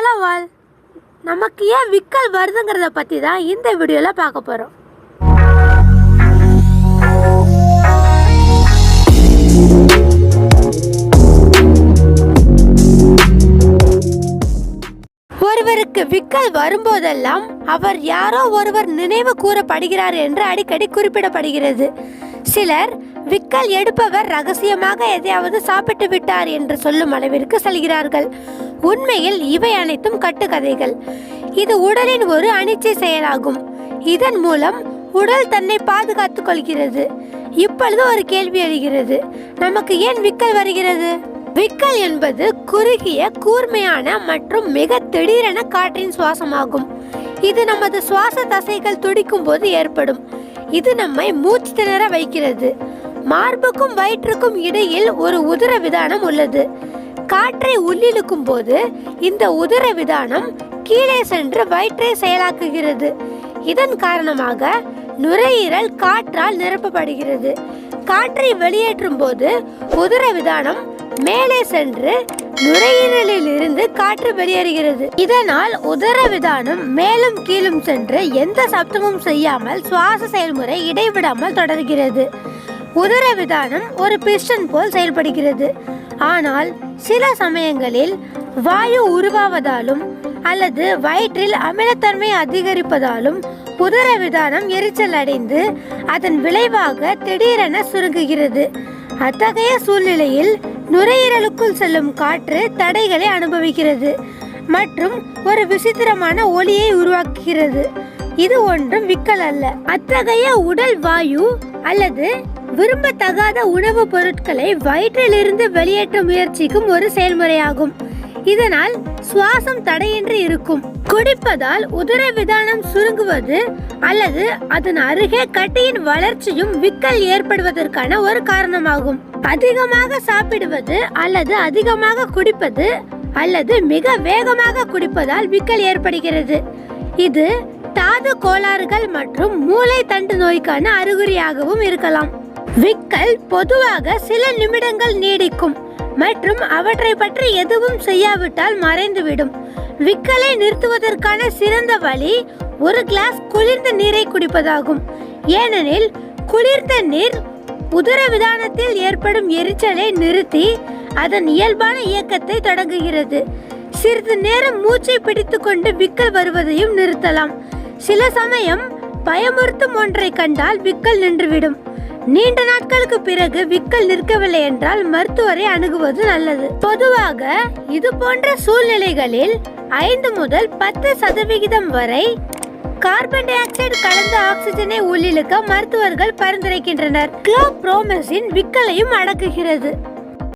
Hello வால், நமக்கு ஏன் விக்கல் வருதுங்கிறத பற்றி தான் இந்த வீடியோவில் பார்க்க போகிறோம். ஒருவருக்கு விக்கல் வரும்போதெல்லாம் அவர் யாரோ ஒருவர் நினைவு கூறப்படுகிறார் என்று அடிக்கடி குறிப்பிடப்படுகிறது. சிலர் விக்கல் எடுப்பவர் ரகசியமாக எதையாவது சாப்பிட்டு விட்டார் என்று சொல்லும் அளவிற்கு செல்கிறார்கள். உண்மையில் இவை அனைத்தும் கட்டுக்கதைகள். இது உடலின் ஒரு அனிச்சை செயலாகும். இதன் மூலம் உடல் தன்னை பாதுகாத்துக் கொள்கிறது. இப்பொழுது ஒரு கேள்வி எழுகிறது, நமக்கு ஏன் விக்கல் வருகிறது? விக்கல் என்பது குறுகிய, கூர்மையான மற்றும் மிக திடீரென காற்றின் சுவாசமாகும். இது நமது சுவாச தசைகள் துடிக்கும் போது ஏற்படும். இது நம்மை மூச்சு திணற வைக்கிறது. மார்புக்கும் வயிற்றுக்கும் இடையில் ஒரு உதர விதானம் உள்ளது. காற்றை உள்ளிழுக்கும் போது இந்த உதர விதானம் கீழே சென்று வயிற்றை செயலாக்குகிறது. இதன் காரணமாக நுரையீரல் காற்றால் நிரப்பப்படுகிறது. காற்றை வெளியேற்றும் போது உதர விதானம் மேலே சென்று நுரையீரலில் இருந்து காற்று வெளியேறுகிறது. இதனால் உதர விதானம் மேலும் கீழும் சென்று எந்த சப்தமும் செய்யாமல் சுவாச செயல்முறை இடைவிடாமல் தொடர்கிறது. உதர விதானம் ஒரு பிஸ்டன் போல் செயல்படுகிறது. ஆனால் சில சமயங்களில் வாயு உருவாவதாலும் அல்லது வயிற்றில் அமிலத்தன்மை அதிகரிப்பதாலும் உதர விதானம் எரிச்சல் அடைந்து அதன் விளைவாக திடீரென சுருங்குகிறது. அத்தகைய சூழ்நிலையில் நுரையீரலுக்குள் செல்லும் காற்று தடைகளை அனுபவிக்கிறது மற்றும் ஒரு விசித்திரமான ஒலியை உருவாக்குகிறது. இது ஒன்றும் விக்கல் அல்ல. அத்தகைய உடல் வாயு அல்லது விரும்பத்தகாத உணவுப் பொருட்களை வயிற்றிலிருந்து வெளியேற்ற முயற்சிக்கும் ஒரு செயல்முறையாகும். இதனால் சுவாசம் தடையின்றி இருக்கும். குடிப்பதால் உதர விதானம் சுருங்குவது அல்லது அதன் அருகே கட்டியின் வளர்ச்சியும் விக்கல் ஏற்படுவதற்கான ஒரு காரணமாகும். அதிகமாக சாப்பிடுவது அல்லது அதிகமாக குடிப்பது அல்லது மிக வேகமாக குடிப்பதால் விக்கல் ஏற்படுகிறது. இது தாது கோளாறுகள் மற்றும் மூளை தண்டு நோய்க்கான அறிகுறியாகவும் இருக்கலாம். விக்கல் பொதுவாக சில நிமிடங்கள் நீடிக்கும் மற்றும் அவற்றை பற்றி எதுவும் செய்யாவிட்டால் மறைந்துவிடும். விக்கலை நிறுத்துவதற்கான சிறந்த வழி ஒரு கிளாஸ் குளிர்ந்த நீரை குடிப்பதாகும். ஏனெனில் குளிர்ந்த நீர் உதர விதானத்தில் ஏற்படும் எரிச்சலை நிறுத்தி அதன் இயல்பான இயக்கத்தை தொடங்குகிறது. சிறிது நேரம் மூச்சை பிடித்துக்கொண்டு விக்கல் வருவதையும் நிறுத்தலாம். சில சமயம் பயமுறுத்தும் ஒன்றை கண்டால் விக்கல் நின்றுவிடும். நீண்ட நாட்களுக்கு பிறகு விக்கல் நிற்கவில்லை என்றால் மருத்துவரை அணுகுவது நல்லது. பொதுவாக இது போன்ற சூழ்நிலைகளில் 5 முதல் 10% வரை கார்பன் டை ஆக்சைடு கலந்த ஆக்சிஜனை உள்ளிழுக்க மருத்துவர்கள் பரிந்துரைக்கின்றனர். குளோப்ரோமசின் விக்கலையும் அடக்குகிறது.